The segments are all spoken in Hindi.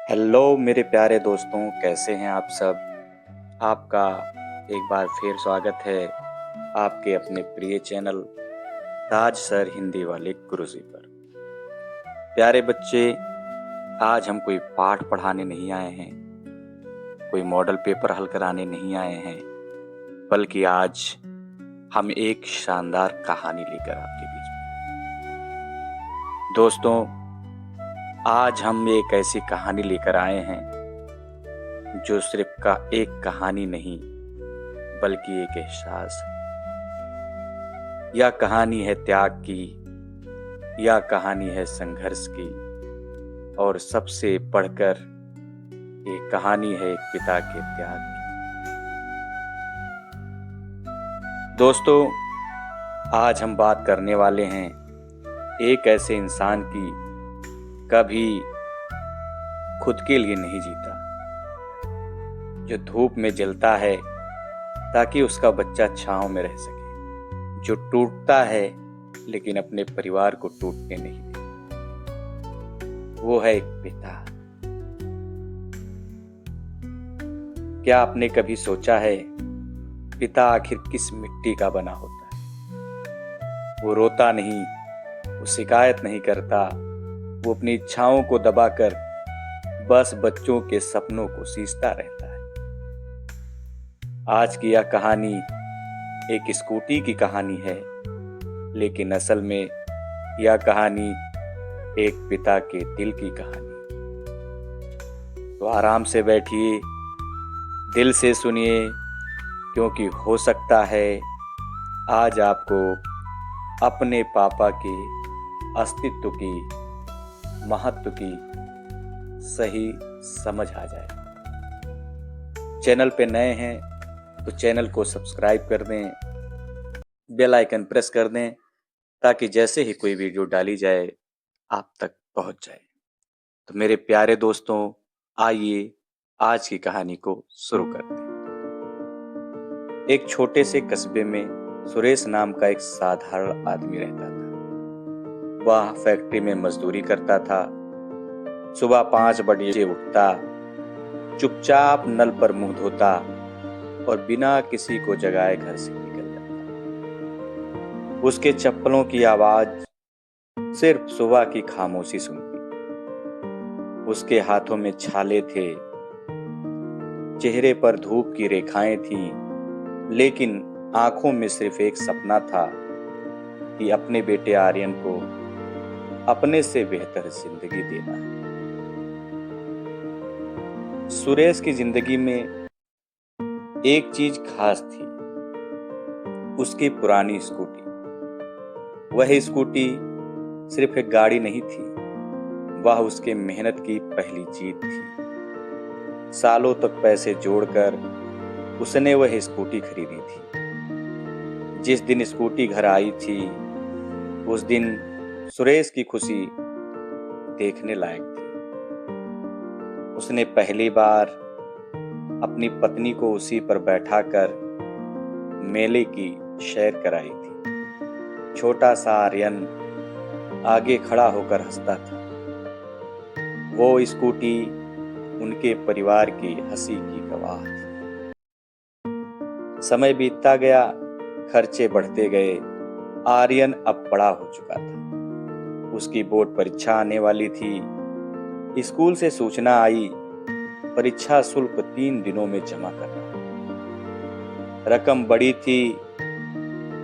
हेलो मेरे प्यारे दोस्तों, कैसे हैं आप सब। आपका एक बार फिर स्वागत है आपके अपने प्रिय चैनल ताज सर हिंदी वाले गुरुजी पर। प्यारे बच्चे, आज हम कोई पाठ पढ़ाने नहीं आए हैं, कोई मॉडल पेपर हल कराने नहीं आए हैं, बल्कि आज हम एक शानदार कहानी लेकर आपके बीच में। दोस्तों, आज हम एक ऐसी कहानी लेकर आए हैं जो सिर्फ का एक कहानी नहीं बल्कि एक एहसास है। यह कहानी है त्याग की, यह कहानी है संघर्ष की, और सबसे बढ़कर ये कहानी है एक पिता के त्याग की। दोस्तों, आज हम बात करने वाले हैं एक ऐसे इंसान की कभी खुद के लिए नहीं जीता, जो धूप में जलता है ताकि उसका बच्चा छांव में रह सके, जो टूटता है लेकिन अपने परिवार को टूटने नहीं देता। वो है एक पिता। क्या आपने कभी सोचा है पिता आखिर किस मिट्टी का बना होता है? वो रोता नहीं, वो शिकायत नहीं करता, वो अपनी इच्छाओं को दबाकर बस बच्चों के सपनों को सींचता रहता है। आज की यह कहानी एक स्कूटी की कहानी है, लेकिन असल में यह कहानी एक पिता के दिल की कहानी। तो आराम से बैठिए, दिल से सुनिए, क्योंकि हो सकता है आज आपको अपने पापा के अस्तित्व की, महत्व की सही समझ आ जाए। चैनल पे नए हैं तो चैनल को सब्सक्राइब कर दें, बेल आइकन प्रेस कर दें, ताकि जैसे ही कोई वीडियो डाली जाए आप तक पहुंच जाए। तो मेरे प्यारे दोस्तों, आइए आज की कहानी को शुरू करते हैं। एक छोटे से कस्बे में सुरेश नाम का एक साधारण आदमी रहता था। वह फैक्ट्री में मजदूरी करता था। सुबह 5 बजे उठता, चुपचाप नल पर मुंह धोता और बिना किसी को जगाए घर से निकल जाता। उसके चप्पलों की आवाज सिर्फ सुबह की खामोशी सुनती। उसके हाथों में छाले थे, चेहरे पर धूप की रेखाएं थीं, लेकिन आंखों में सिर्फ एक सपना था कि अपने बेटे आर्यन को अपने से बेहतर जिंदगी देना है। सुरेश की जिंदगी में एक चीज खास थी, उसकी पुरानी स्कूटी। वह स्कूटी सिर्फ एक गाड़ी नहीं थी, वह उसके मेहनत की पहली जीत थी। सालों तक पैसे जोड़कर उसने वह स्कूटी खरीदी थी। जिस दिन स्कूटी घर आई थी, उस दिन सुरेश की खुशी देखने लायक थी। उसने पहली बार अपनी पत्नी को उसी पर बैठाकर मेले की सैर कराई थी। छोटा सा आर्यन आगे खड़ा होकर हंसता था। वो स्कूटी उनके परिवार की हंसी की गवाह थी। समय बीतता गया, खर्चे बढ़ते गए। आर्यन अब बड़ा हो चुका था। उसकी बोर्ड परीक्षा आने वाली थी। स्कूल से सूचना आई, परीक्षा शुल्क 3 दिनों में जमा करना। रकम बड़ी थी,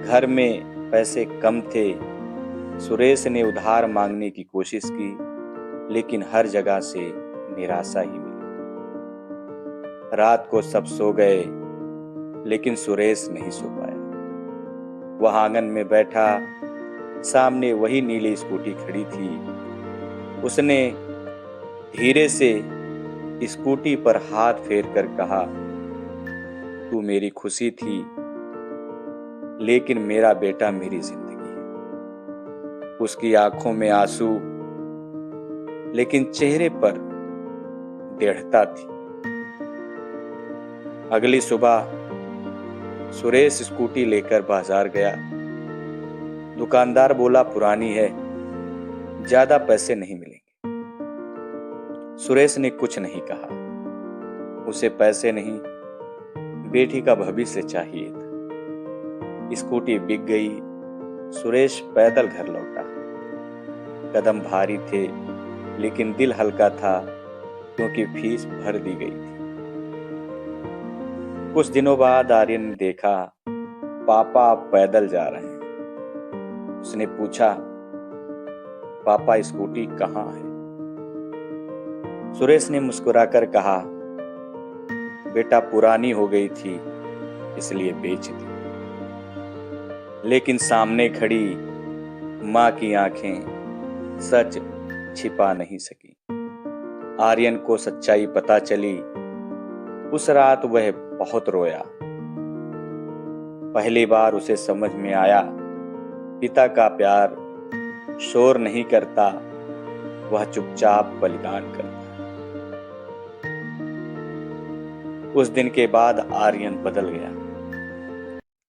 घर में पैसे कम थे। सुरेश ने उधार मांगने की कोशिश की, लेकिन हर जगह से निराशा ही मिली। रात को सब सो गए, लेकिन सुरेश नहीं सो पाया। वह आंगन में बैठा, सामने वही नीली स्कूटी खड़ी थी। उसने धीरे से स्कूटी पर हाथ फेर कर कहा, तू मेरी खुशी थी, लेकिन मेरा बेटा मेरी जिंदगी है। उसकी आंखों में आंसू, लेकिन चेहरे पर दृढ़ता थी। अगली सुबह सुरेश स्कूटी लेकर बाजार गया। दुकानदार बोला, पुरानी है, ज्यादा पैसे नहीं मिलेंगे। सुरेश ने कुछ नहीं कहा। उसे पैसे नहीं, बेटी का भविष्य चाहिए था। स्कूटी बिक गई। सुरेश पैदल घर लौटा। कदम भारी थे, लेकिन दिल हल्का था, क्योंकि फीस भर दी गई थी। कुछ दिनों बाद आर्यन ने देखा, पापा आप पैदल जा रहे हैं। उसने पूछा, पापा स्कूटी कहाँ है? सुरेश ने मुस्कुराकर कहा, बेटा पुरानी हो गई थी, इसलिए बेच दी। लेकिन सामने खड़ी मां की आंखें सच छिपा नहीं सकी। आर्यन को सच्चाई पता चली। उस रात वह बहुत रोया। पहली बार उसे समझ में आया, पिता का प्यार शोर नहीं करता, वह चुपचाप बलिदान करता। उस दिन के बाद आर्यन बदल गया।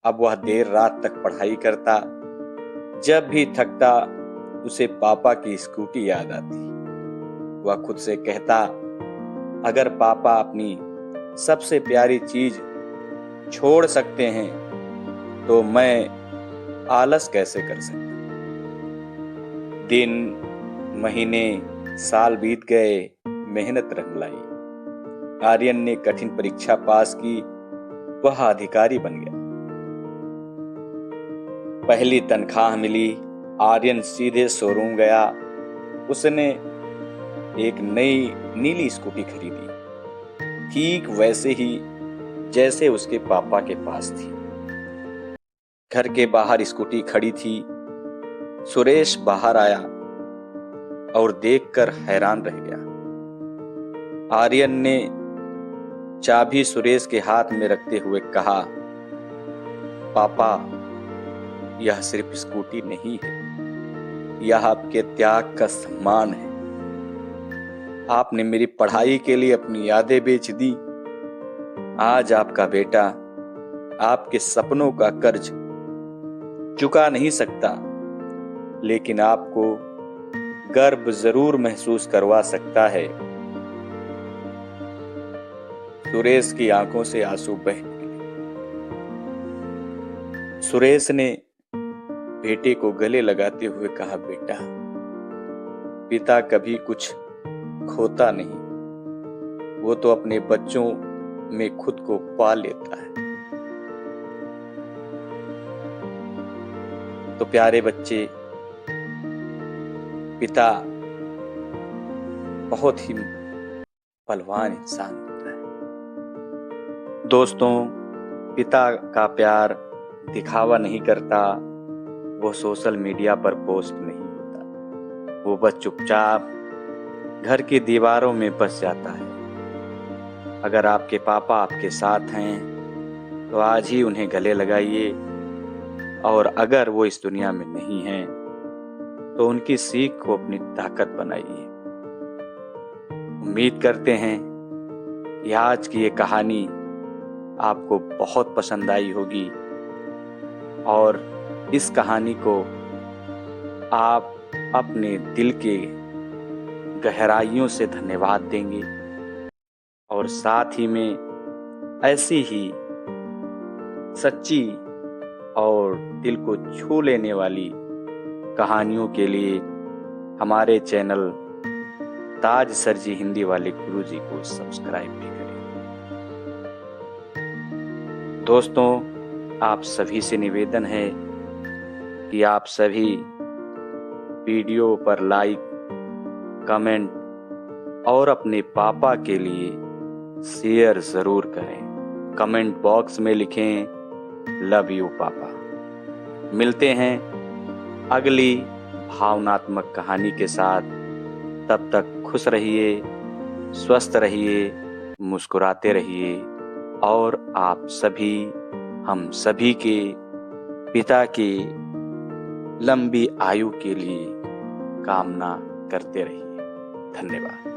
अब वह देर रात तक पढ़ाई करता। जब भी थकता, उसे पापा की स्कूटी याद आती। वह खुद से कहता, अगर पापा अपनी सबसे प्यारी चीज छोड़ सकते हैं, तो मैं आलस कैसे कर सकता। दिन, महीने, साल बीत गए, मेहनत रंग लाई। आर्यन ने कठिन परीक्षा पास की, वह अधिकारी बन गया। पहली तनख्वाह मिली, आर्यन सीधे शोरूम गया। उसने एक नई नीली स्कूटी खरीदी, ठीक वैसे ही जैसे उसके पापा के पास थी। घर के बाहर स्कूटी खड़ी थी। सुरेश बाहर आया और देखकर हैरान रह गया। आर्यन ने चाबी सुरेश के हाथ में रखते हुए कहा, पापा, यह सिर्फ स्कूटी नहीं है, यह आपके त्याग का सम्मान है। आपने मेरी पढ़ाई के लिए अपनी यादें बेच दी। आज आपका बेटा आपके सपनों का कर्ज चुका नहीं सकता, लेकिन आपको गर्व जरूर महसूस करवा सकता है। सुरेश की आंखों से आंसू बह निकले। सुरेश ने बेटे को गले लगाते हुए कहा, बेटा, पिता कभी कुछ खोता नहीं, वो तो अपने बच्चों में खुद को पा लेता है। तो प्यारे बच्चे, पिता बहुत ही बलवान इंसान होता है। दोस्तों, पिता का प्यार दिखावा नहीं करता, वो सोशल मीडिया पर पोस्ट नहीं होता, वो बस चुपचाप घर की दीवारों में बस जाता है। अगर आपके पापा आपके साथ हैं, तो आज ही उन्हें गले लगाइए, और अगर वो इस दुनिया में नहीं हैं, तो उनकी सीख को अपनी ताकत बनाइए। उम्मीद करते हैं कि आज की ये कहानी आपको बहुत पसंद आई होगी, और इस कहानी को आप अपने दिल के गहराइयों से धन्यवाद देंगे, और साथ ही में ऐसी ही सच्ची और दिल को छू लेने वाली कहानियों के लिए हमारे चैनल ताज सर जी हिंदी वाले गुरुजी को सब्सक्राइब भी करें। दोस्तों, आप सभी से निवेदन है कि आप सभी वीडियो पर लाइक, कमेंट और अपने पापा के लिए शेयर जरूर करें। कमेंट बॉक्स में लिखें, लव यू पापा। मिलते हैं अगली भावनात्मक कहानी के साथ। तब तक खुश रहिए, स्वस्थ रहिए, मुस्कुराते रहिए, और आप सभी, हम सभी के पिता की लंबी आयु के लिए कामना करते रहिए। धन्यवाद।